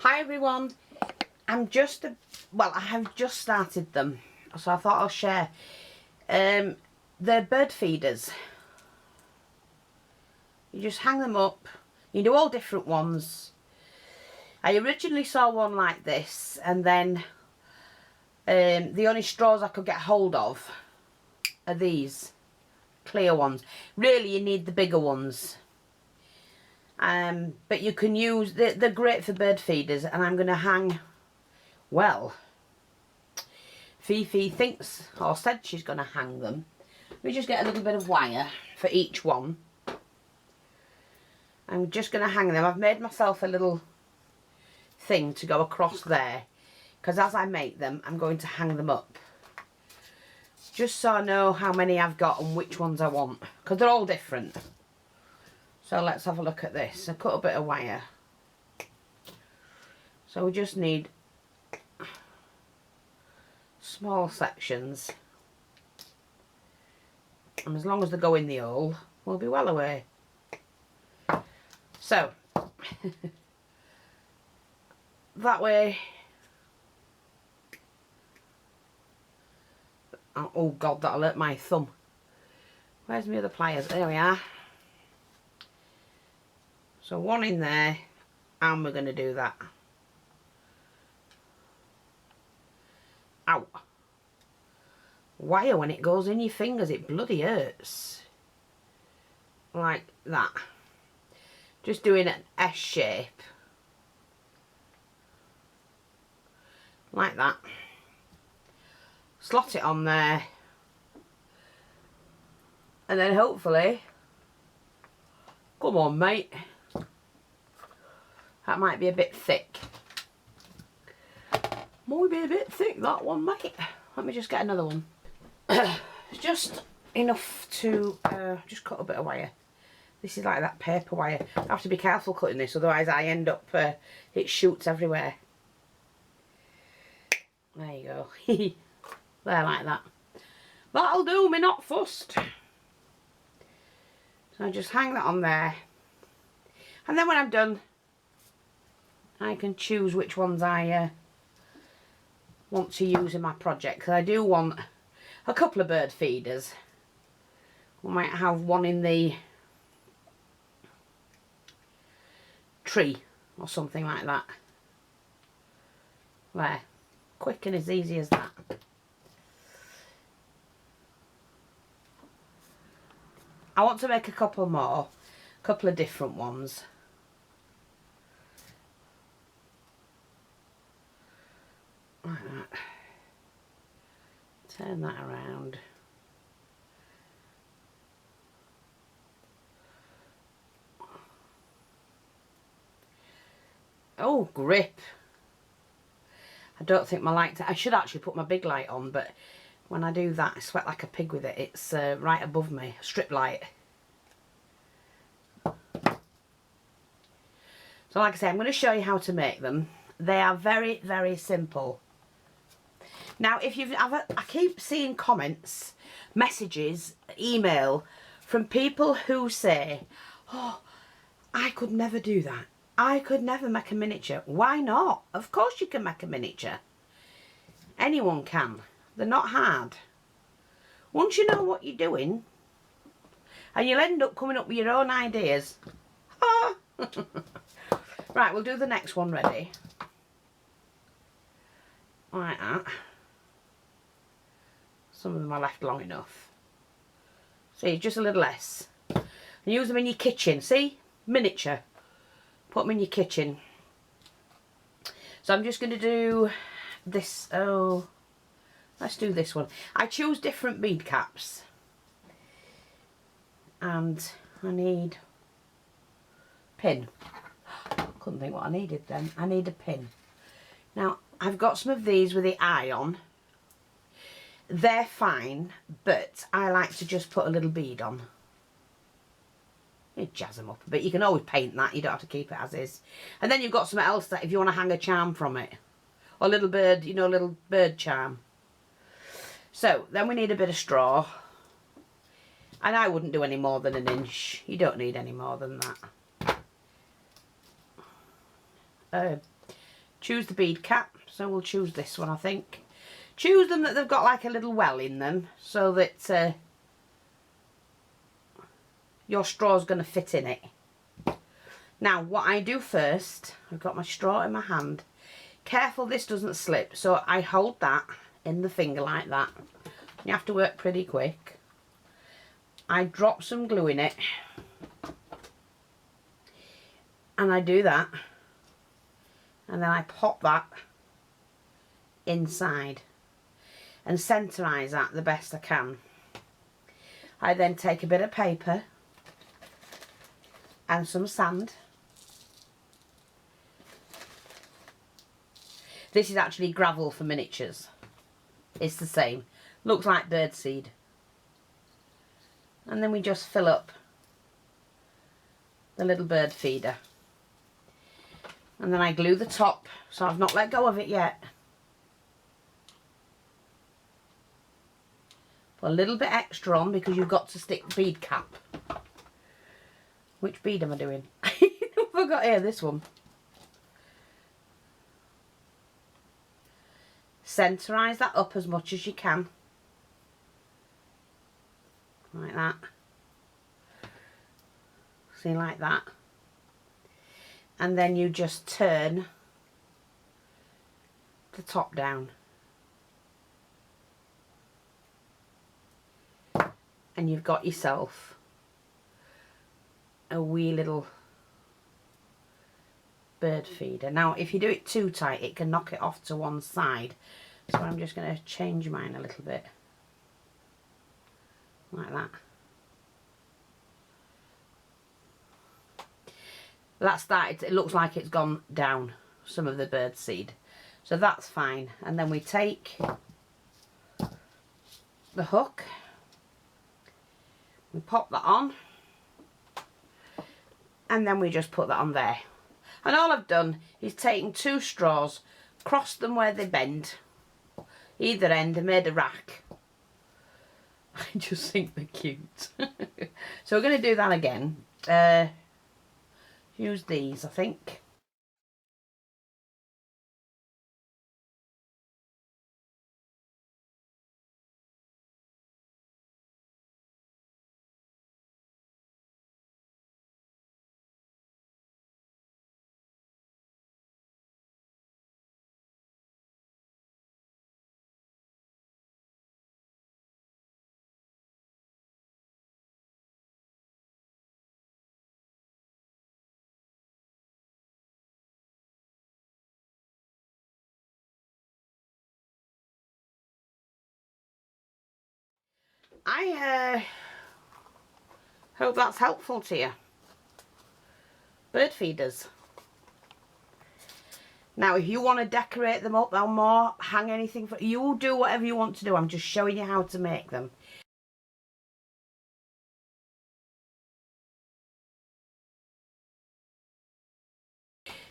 Hi everyone, I have just started them, so I thought I'll share. They're bird feeders. You just hang them up. You do all different ones. I originally saw one like this, and then the only straws I could get hold of are these clear ones. Really, you need the bigger ones. But you can use, they're great for bird feeders, and I'm going to hang, well, Fifi thinks, or said she's going to hang them. Let me just get a little bit of wire for each one. I'm just going to hang them. I've made myself a little thing to go across there, because as I make them, I'm going to hang them up. Just so I know how many I've got and which ones I want, because they're all different. So let's have a look at this. I cut a bit of wire. So we just need small sections. And as long as they go in the hole, we'll be well away. So, that way. Oh God, that'll hurt my thumb. Where's my other pliers? There we are. So one in there, and we're going to do that. Ow. Wire, when it goes in your fingers, it bloody hurts. Like that. Just doing an S shape. Like that. Slot it on there. And then hopefully, come on mate. That might be a bit thick. Might be a bit thick, that one, mate. Let me just get another one. It's just enough to just cut a bit of wire. This is like that paper wire. I have to be careful cutting this, otherwise I end up, it shoots everywhere. There you go. There, like that. That'll do me, not fussed. So I just hang that on there. And then when I'm done, I can choose which ones I want to use in my project. Because I do want a couple of bird feeders. We might have one in the tree or something like that. There. Quick and as easy as that. I want to make a couple more. A couple of different ones. Like that. Turn that around. Oh, grip. I don't think my light... I should actually put my big light on, but when I do that, I sweat like a pig with it. It's right above me. Strip light. So like I say, I'm going to show you how to make them. They are very, very simple. Now, if you've ever... I keep seeing comments, messages, email from people who say, oh, I could never do that. I could never make a miniature. Why not? Of course you can make a miniature. Anyone can. They're not hard. Once you know what you're doing, and you'll end up coming up with your own ideas. Right, we'll do the next one ready. Like that. Some of them are left long enough. See, just a little less. And use them in your kitchen. See? Miniature. Put them in your kitchen. So I'm just going to do this. Oh, let's do this one. I choose different bead caps. And I need pin. Couldn't think what I needed then. I need a pin. Now, I've got some of these with the eye on. They're fine, but I like to just put a little bead on. You jazz them up a bit. You can always paint that. You don't have to keep it as is. And then you've got something else that if you want to hang a charm from it. Or a little bird, you know, a little bird charm. So, then we need a bit of straw. And I wouldn't do any more than an inch. You don't need any more than that. choose the bead cap. So we'll choose this one, I think. Choose them that they've got like a little well in them, so that your straw's going to fit in it. Now what I do first, I've got my straw in my hand. Careful this doesn't slip, so I hold that in the finger like that. You have to work pretty quick. I drop some glue in it, and I do that, and then I pop that inside and centerise that the best I can. I then take a bit of paper and some sand. This is actually gravel for miniatures. It's the same. Looks like birdseed. And then we just fill up the little bird feeder. And then I glue the top, so I've not let go of it yet. Put a little bit extra on because you've got to stick the bead cap. Which bead am I doing? I forgot here, this one. Centerise that up as much as you can. Like that. See, like that. And then you just turn the top down. And you've got yourself a wee little bird feeder. Now if you do it too tight it can knock it off to one side, so I'm just going to change mine a little bit like that. That started, it looks like it's gone down some of the bird seed, so that's fine. And then we take the hook, we pop that on, and then we just put that on there. And all I've done is taken 2 straws, crossed them where they bend, either end, and made a rack. I just think they're cute. So we're going to do that again. Use these, I think. I hope that's helpful to you. Bird feeders. Now if you want to decorate them up or more, hang anything, for you do whatever you want to do. I'm just showing you how to make them.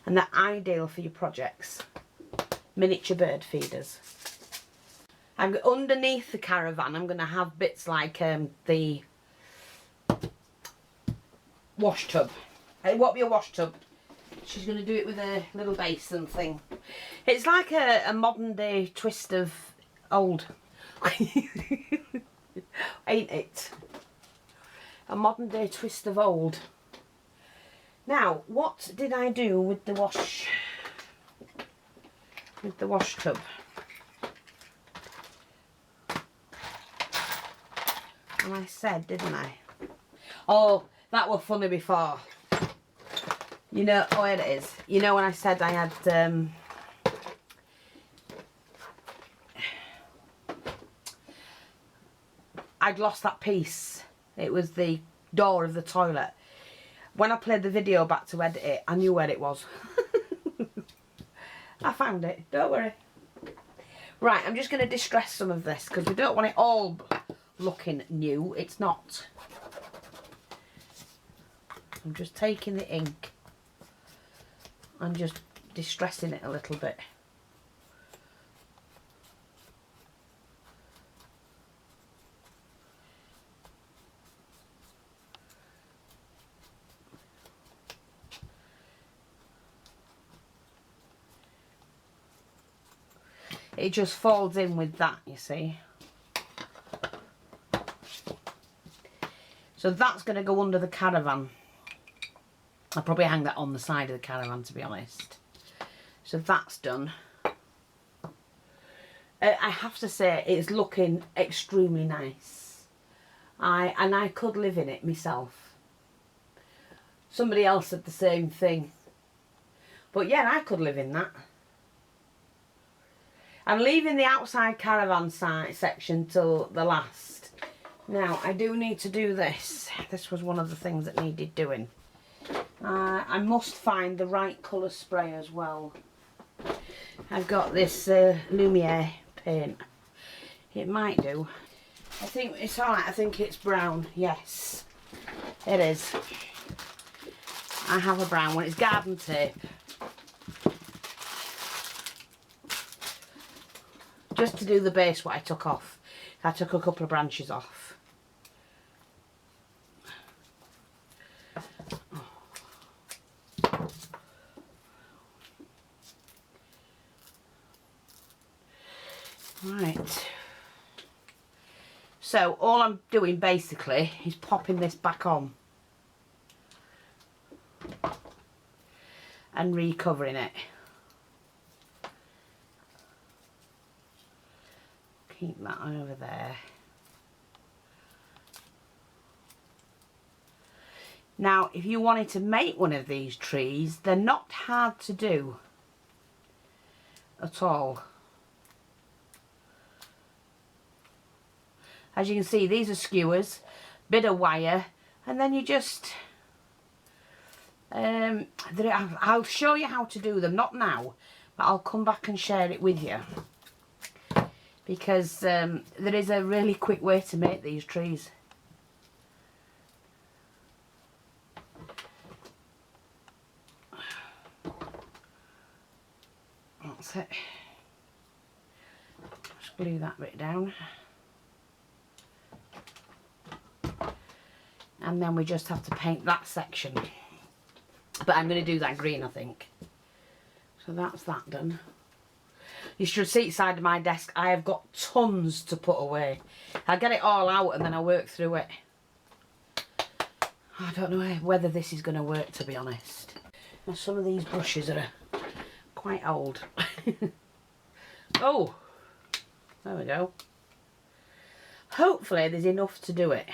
And they're ideal for your projects. Miniature bird feeders. I'm underneath the Caravan, I'm going to have bits like the wash tub. It won't be a wash tub. She's going to do it with a little basin thing. It's like a modern day twist of old. Ain't it? A modern day twist of old. Now, what did I do with the wash tub? And I said, didn't I? Oh, that was funny before. You know, oh it is. You know when I said I had I'd lost that piece. It was the door of the toilet. When I played the video back to edit it, I knew where it was. I found it, don't worry. Right, I'm just going to distress some of this because we don't want it all looking new. It's not. I'm just taking the ink and just distressing it a little bit. it just folds in with that, you see. So that's going to go under the Caravan. I'll probably hang that on the side of the Caravan, to be honest. So that's done. I have to say, it's looking extremely nice. And I could live in it myself. Somebody else said the same thing. But yeah, I could live in that. I'm leaving the outside Caravan section till the last. Now, I do need to do this. This was one of the things that needed doing. I must find the right colour spray as well. I've got this Lumiere paint. It might do. I think it's alright. I think it's brown. Yes, it is. I have a brown one. It's garden tape. Just to do the base what I took off. I took a couple of branches off. Right. So all I'm doing basically is popping this back on. And recovering it. Keep that over there. Now, if you wanted to make one of these trees, they're not hard to do at all. As you can see, these are skewers, bit of wire, and then you just... I'll show you how to do them, not now, but I'll come back and share it with you. Because there is a really quick way to make these trees. That's it. Just glue that bit down. And then we just have to paint that section. But I'm going to do that green, I think. So that's that done. You should see the side of my desk. I have got tons to put away. I'll get it all out and then I'll work through it. I don't know whether this is going to work, to be honest. Now, some of these brushes are quite old. Oh, there we go. Hopefully there's enough to do it.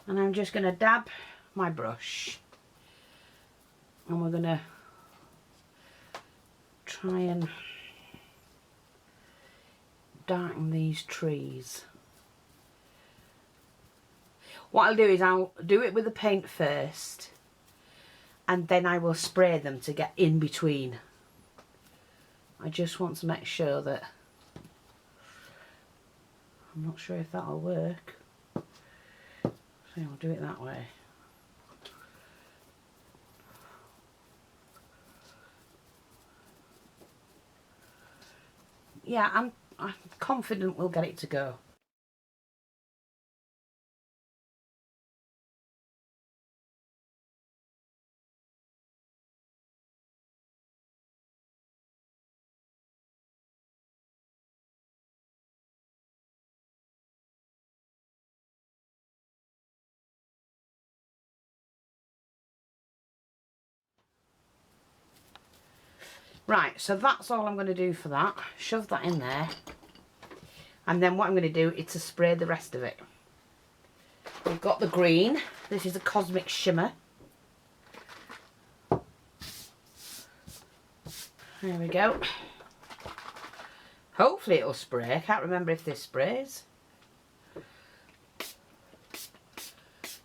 And I'm just going to dab my brush. And we're going to try and darken these trees. What I'll do is I'll do it with the paint first. And then I will spray them to get in between. I just want to make sure that... I'm not sure if that'll work. So I'll do it that way. Yeah, I'm confident we'll get it to go. Right, so that's all I'm going to do for that. Shove that in there. And then what I'm going to do is to spray the rest of it. We've got the green. This is a Cosmic Shimmer. There we go. Hopefully it'll spray. I can't remember if this sprays.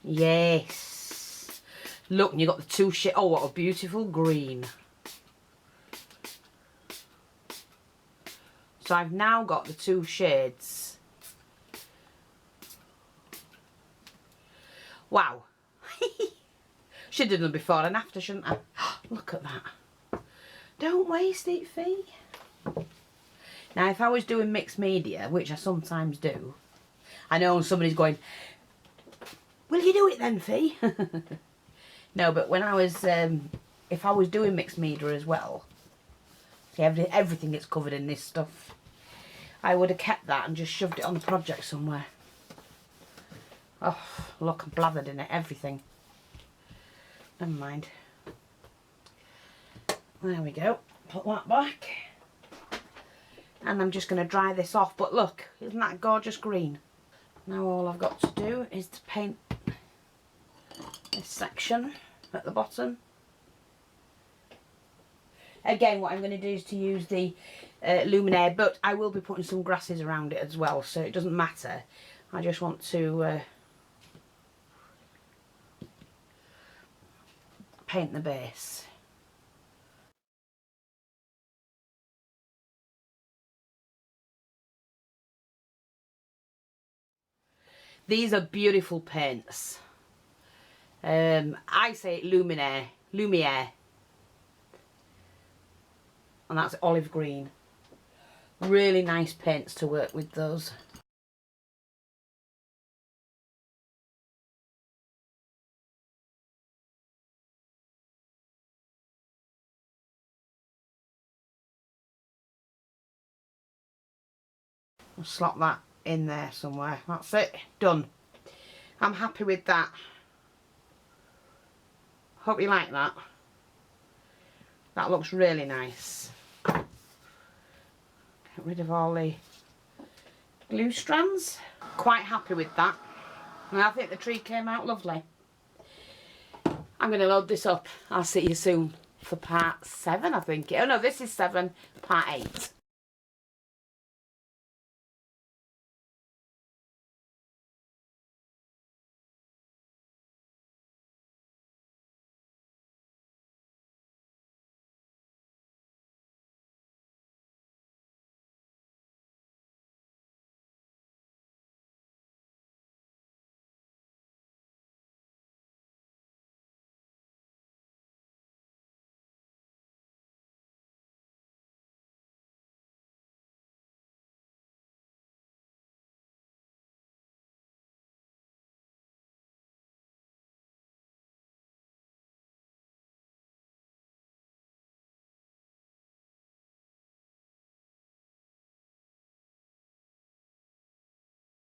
Yes. Look, and you've got the two shades. Oh, what a beautiful green. So I've now got the two shades. Wow. Should have done before and after, shouldn't I? Look at that. Don't waste it, Fee. Now, if I was doing mixed media, which I sometimes do, I know somebody's going, will you do it then, Fee? No, but when I was, if I was doing mixed media as well, See, everything gets covered in this stuff. I would have kept that and just shoved it on the project somewhere. Oh, look, I'm blathered in it, everything. Never mind. There we go. Put that back. And I'm just going to dry this off. But look, isn't that gorgeous green? Now all I've got to do is to paint this section at the bottom. Again, what I'm going to do is to use the luminaire, but I will be putting some grasses around it as well, so it doesn't matter. I just want to paint the base. These are beautiful paints. I say luminaire, and that's olive green. Really nice paints to work with those. I'll slot that in there somewhere. That's it, done. I'm happy with that. Hope you like that. That looks really nice. Get rid of all the glue strands. Quite happy with that. And I think the tree came out lovely. I'm going to load this up. I'll see you soon for part 7, I think. Oh no, this is 7, part 8.